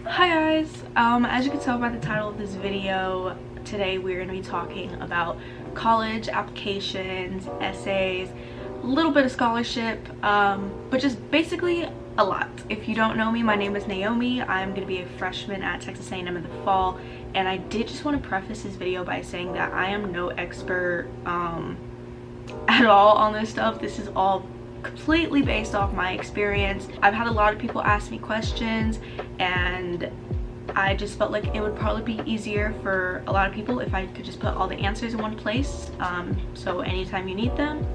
Hi guys, as you can tell by the title of this video, today we're going to be talking about college applications, essays, a little bit of scholarship, but just basically a lot. If you don't know me, my name is Naomi. I'm going to be a freshman at Texas A&M in the fall, and I did just want to preface this video by saying that I am no expert at all on this stuff. This is all completely based off my experience. I've had a lot of people ask me questions, and I just felt like it would probably be easier for a lot of people if I could just put all the answers in one place, so anytime you need them,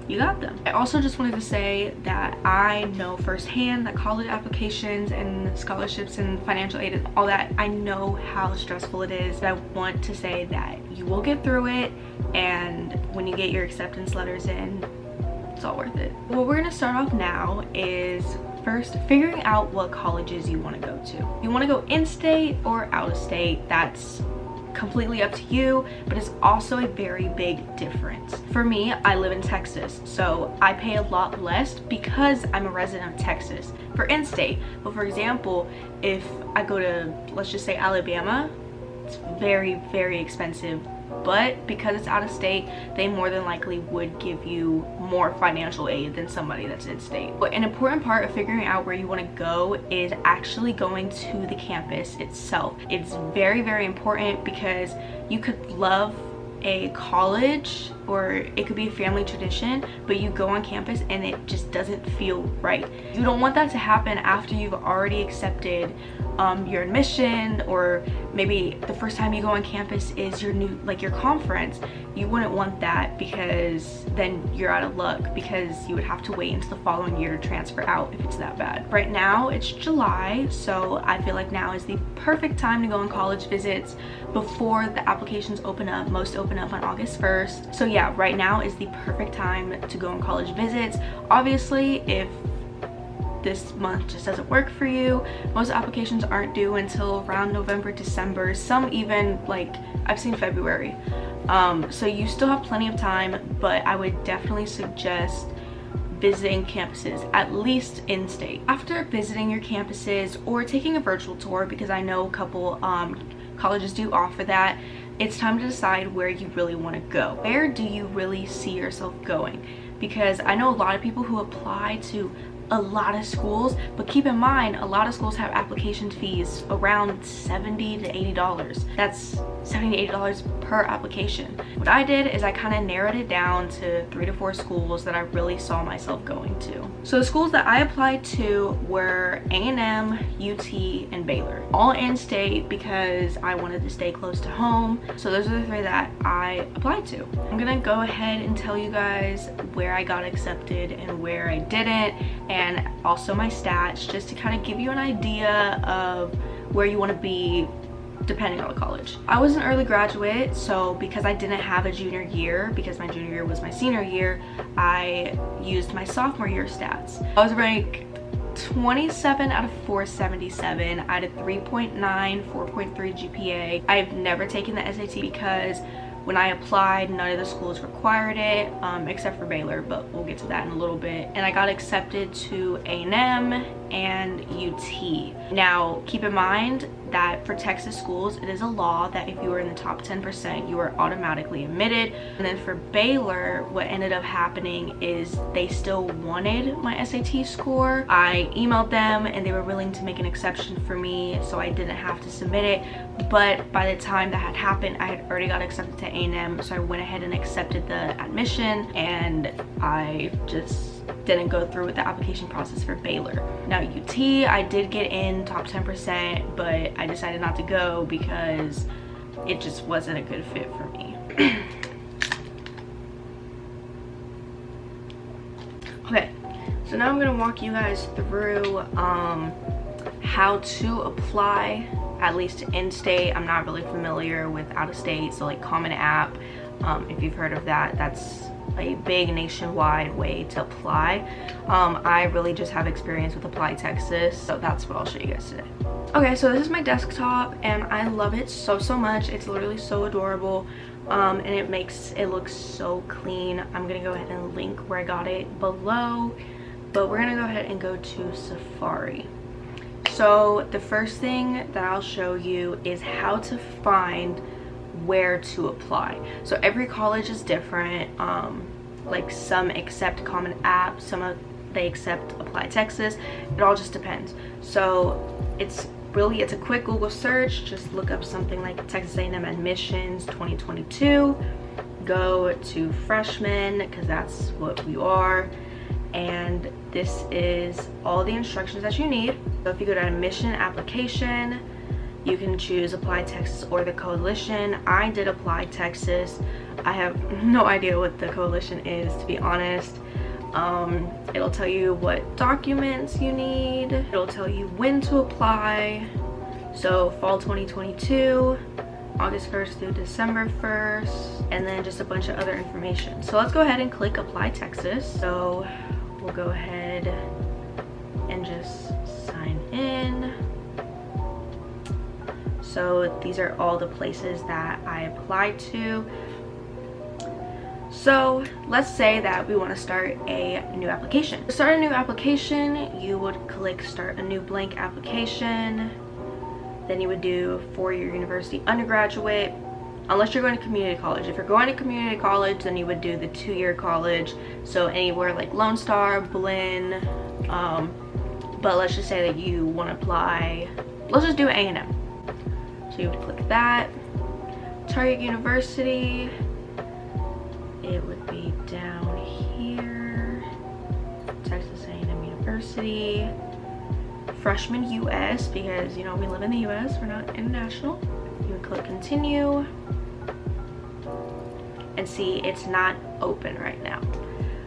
you got them. I also just wanted to say that I know firsthand that college applications and scholarships and financial aid and all that, I know how stressful it is. I want to say that you will get through it, and when you get your acceptance letters in, it's all worth it. What we're gonna start off now is first figuring out what colleges you want to go to. You want to go in-state or out-of-state, that's completely up to you, but it's also a very big difference. For me, I live in Texas, so I pay a lot less because I'm a resident of Texas for in-state. But for example, if I go to, let's just say, Alabama, it's very, very expensive. But because it's out of state, they more than likely would give you more financial aid than somebody that's in state. But an important part of figuring out where you want to go is actually going to the campus itself. It's very, very important because you could love a college or it could be a family tradition, but you go on campus and it just doesn't feel right. You don't want that to happen after you've already accepted your admission, or maybe the first time you go on campus is your new, like your conference. You wouldn't want that, because then you're out of luck, because you would have to wait until the following year to transfer out if it's that bad. Right now it's July, so I feel like now is the perfect time to go on college visits before the applications open up. Most open up on August 1st. So yeah, right now is the perfect time to go on college visits. Obviously, if this month just doesn't work for you, most applications aren't due until around November, December, some even, like, I've seen February. So you still have plenty of time, but I would definitely suggest visiting campuses, at least in-state. After visiting your campuses or taking a virtual tour, because I know a couple colleges do offer that, it's time to decide where you really want to go. Where do you really see yourself going? Because I know a lot of people who apply to a lot of schools, but keep in mind, a lot of schools have application fees around $70 to $80. That's $70 to $80 per application. What I did is I kind of narrowed it down to 3 to 4 schools that I really saw myself going to. So the schools that I applied to were A&M, UT, and Baylor. All in-state because I wanted to stay close to home. So those are the 3 that I applied to. I'm gonna go ahead and tell you guys where I got accepted and where I didn't, and also my stats, just to kind of give you an idea of where you want to be depending on the college. I was an early graduate, so because I didn't have a junior year, because my junior year was my senior year, I used my sophomore year stats. I was ranked 27 out of 477. I had a 3.9, 4.3 GPA. I've never taken the SAT because when I applied, none of the schools required it, except for Baylor, but we'll get to that in a little bit. And I got accepted to A&M and UT. Now, keep in mind that for Texas schools, it is a law that if you are in the top 10%, you are automatically admitted. And then for Baylor, what ended up happening is they still wanted my SAT score. I emailed them and they were willing to make an exception for me, so I didn't have to submit it. But by the time that had happened, I had already got accepted to A&M, so I went ahead and accepted the admission, and I just didn't go through with the application process for Baylor. Now UT, I did get in top 10%, but I decided not to go because it just wasn't a good fit for me. Okay, so now I'm gonna walk you guys through how to apply, at least in-state. I'm not really familiar with out-of-state, so like Common App, if you've heard of that, that's a big nationwide way to apply. I really just have experience with Apply Texas, so that's what I'll show you guys today. Okay, so this is my desktop and I love it so much. It's literally so adorable, and it makes it look so clean. I'm gonna go ahead and link where I got it below, but we're gonna go ahead and go to Safari. So the first thing that I'll show you is how to find where to apply. So every college is different. Like some accept Common App, they accept Apply Texas. It all just depends. So it's a quick Google search. Just look up something like Texas A&M admissions 2022. Go to freshmen, because that's what we are, and this is all the instructions that you need. So if you go to admission application, you can choose Apply Texas or the Coalition. I did Apply Texas. I have no idea what the Coalition is, to be honest. It'll tell you what documents you need. It'll tell you when to apply. So fall 2022, August 1st through December 1st, and then just a bunch of other information. So let's go ahead and click Apply Texas. So we'll go ahead and just sign in. So these are all the places that I applied to. So let's say that we want to start a new application. To start a new application, you would click Start a New Blank Application. Then you would do four-year university undergraduate, unless you're going to community college. If you're going to community college, then you would do the 2-year college. So anywhere like Lone Star, Blinn, but let's just say that you want to apply, let's just do A&M. So you would click that. Target university, it would be down here, Texas A&M University. Freshman US, because you know we live in the US, we're not international. You would click continue, and see it's not open right now.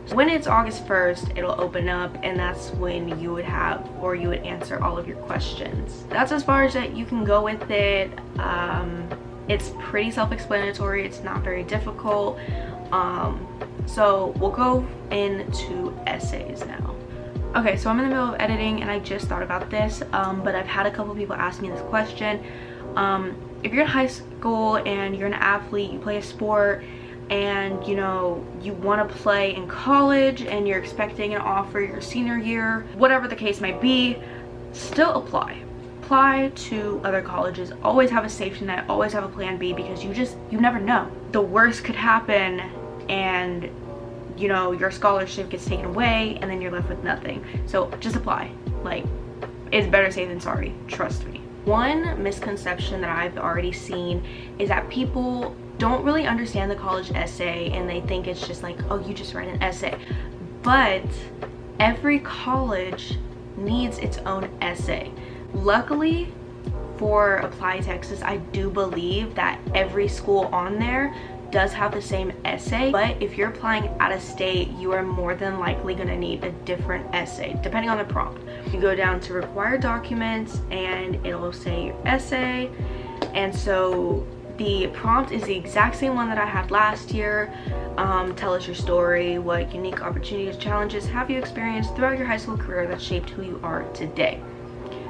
So when it's August 1st, it'll open up, and that's when you would have, or you would answer all of your questions. That's as far as that you can go with it. It's pretty self-explanatory. It's not very difficult. So we'll go into essays now. Okay, so I'm in the middle of editing, and I just thought about this, but I've had a couple people ask me this question. If you're in high school and you're an athlete, you play a sport, and you know you want to play in college and you're expecting an offer your senior year, whatever the case might be, still apply to other colleges. Always have a safety net, always have a plan B, because you never know. The worst could happen, and you know your scholarship gets taken away, and then you're left with nothing. So just apply. Like, it's better safe than sorry, trust me. One misconception that I've already seen is that people don't really understand the college essay, and they think it's just like, oh, you just write an essay. But every college needs its own essay. Luckily for Apply Texas, I do believe that every school on there does have the same essay, but if you're applying out of state, you are more than likely going to need a different essay depending on the prompt. You go down to required documents, and it'll say your essay, and so the prompt is the exact same one that I had last year. Tell us your story. What unique opportunities, challenges have you experienced throughout your high school career that shaped who you are today?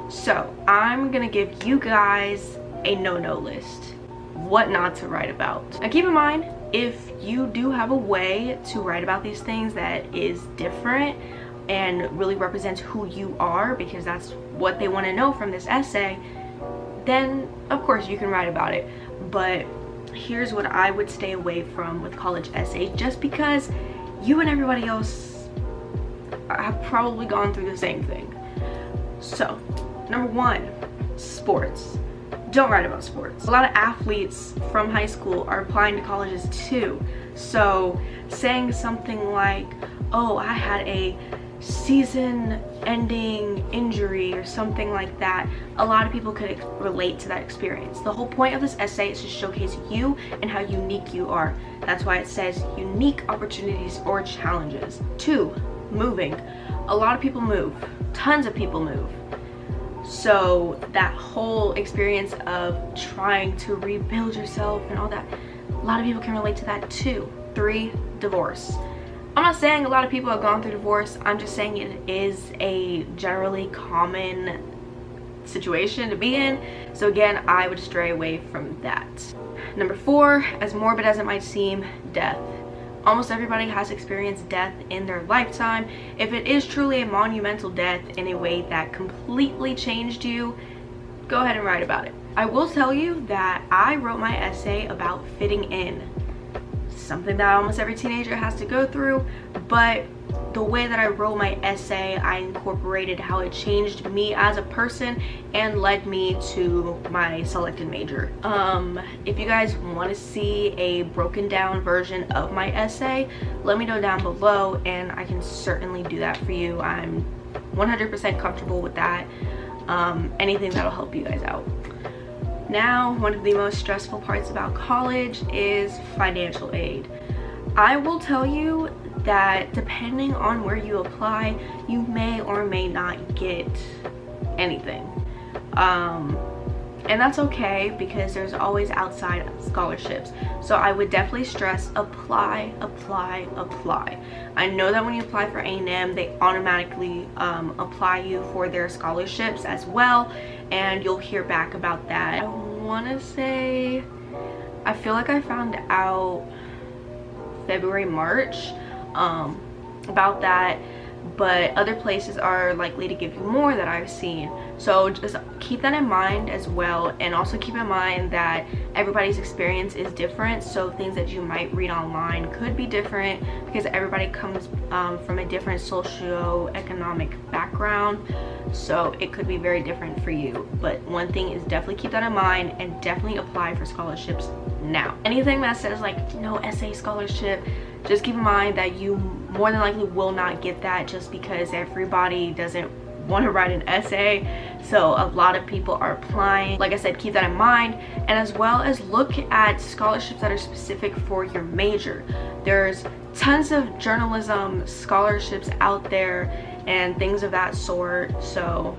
So I'm gonna give you guys a no-no list. What not to write about. Now keep in mind, if you do have a way to write about these things that is different and really represents who you are, because that's what they want to know from this essay, then of course you can write about it. But here's what I would stay away from with college essays, just because you and everybody else have probably gone through the same thing. So number one, sports. Don't write about sports. A lot of athletes from high school are applying to colleges too. So saying something like, oh, I had a season-ending injury or something like that, a lot of people could relate to that experience. The whole point of this essay is to showcase you and how unique you are. That's why it says unique opportunities or challenges. 2, moving. A lot of people move. Tons of people move. So that whole experience of trying to rebuild yourself and all that, a lot of people can relate to that too. 3, divorce. I'm not saying a lot of people have gone through divorce. I'm just saying it is a generally common situation to be in. So again, I would stray away from that. Number 4, as morbid as it might seem, death. almost everybody has experienced death in their lifetime. If it is truly a monumental death in a way that completely changed you, go ahead and write about it. I will tell you that I wrote my essay about fitting in, something that almost every teenager has to go through, but the way that I wrote my essay, I incorporated how it changed me as a person and led me to my selected major. If you guys want to see a broken down version of my essay, let me know down below and I can certainly do that for you. I'm 100% comfortable with that. Anything that'll help you guys out. Now, one of the most stressful parts about college is financial aid. I will tell you that depending on where you apply, you may or may not get anything. And that's okay because there's always outside scholarships. So I would definitely stress apply, apply, apply. I know that when you apply for A&M, they automatically apply you for their scholarships as well, and you'll hear back about that. I want to say, I feel like I found out February, March about that, but other places are likely to give you more that I've seen. So just keep that in mind as well, and also keep in mind that everybody's experience is different, so things that you might read online could be different because everybody comes from a different socio-economic background, so it could be very different for you. But one thing is definitely keep that in mind and definitely apply for scholarships now. Anything that says like no essay scholarship, just keep in mind that you more than likely will not get that just because everybody doesn't want to write an essay. So a lot of people are applying. Like I said, keep that in mind, and as well as look at scholarships that are specific for your major. There's tons of journalism scholarships out there and things of that sort. So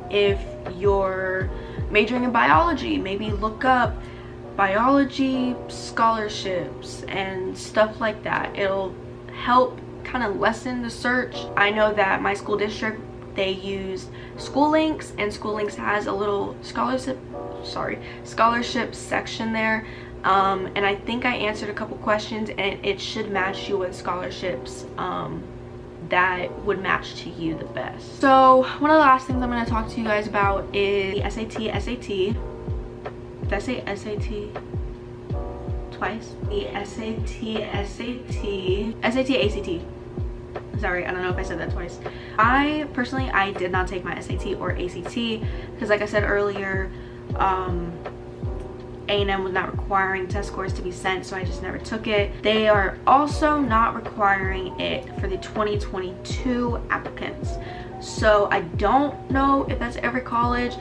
if you're majoring in biology, maybe look up biology scholarships and stuff like that. It'll help kind of lessen the search. I know that my school district, they use School Links, and School Links has a little scholarship section there, and I think I answered a couple questions and it should match you with scholarships that would match to you the best. So one of the last things I'm going to talk to you guys about is the SAT. Did I say SAT twice? The SAT, ACT. Sorry, I don't know if I said that twice. I personally did not take my SAT or ACT because, like I said earlier, A&M was not requiring test scores to be sent, so I just never took it. They are also not requiring it for the 2022 applicants. So I don't know if that's every college.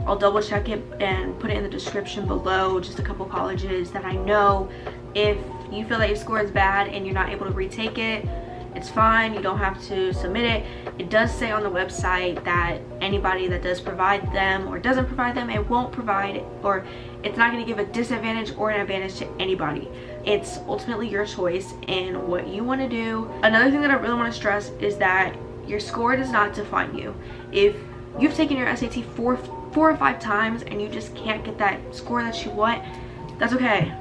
I'll double check it and put it in the description below, just a couple colleges that I know. If you feel that your score is bad and you're not able to retake it, it's fine, you don't have to submit it. It does say on the website that anybody that does provide them or doesn't provide them, it won't provide, or it's not going to give a disadvantage or an advantage to anybody. It's ultimately your choice and what you want to do. Another thing that I really want to stress is that your score does not define you. If you've taken your SAT four or five times and you just can't get that score that you want, that's okay.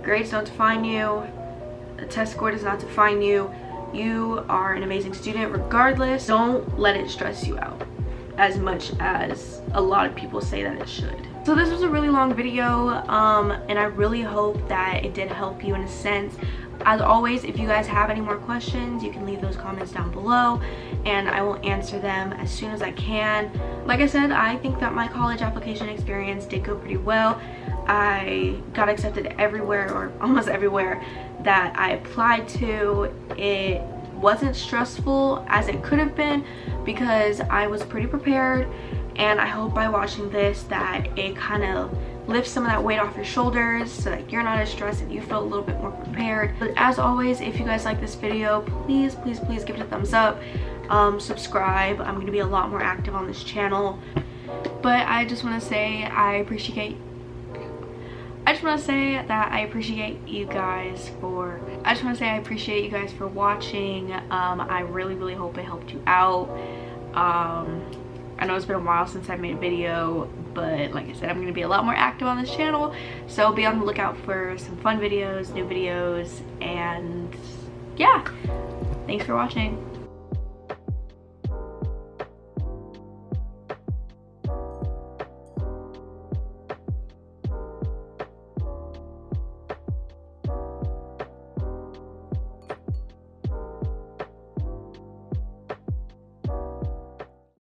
Grades don't define you. The test score does not define you. You are an amazing student regardless. Don't let it stress you out as much as a lot of people say that it should. So this was a really long video, and I really hope that it did help you in a sense. As always, if you guys have any more questions, you can leave those comments down below and I will answer them as soon as I can. Like I said, I think that my college application experience did go pretty well. I got accepted everywhere, or almost everywhere, that I applied to. It wasn't stressful as it could have been because I was pretty prepared, and I hope by watching this that it kind of lifts some of that weight off your shoulders so that you're not as stressed and you feel a little bit more prepared. But as always, if you guys like this video, please give it a thumbs up. Subscribe. I'm going to be a lot more active on this channel. But I just want to say I appreciate you guys for watching. I really hope it helped you out. I know it's been a while since I made a video, but like I said, I'm going to be a lot more active on this channel, so be on the lookout for some fun videos, new videos, and yeah, thanks for watching.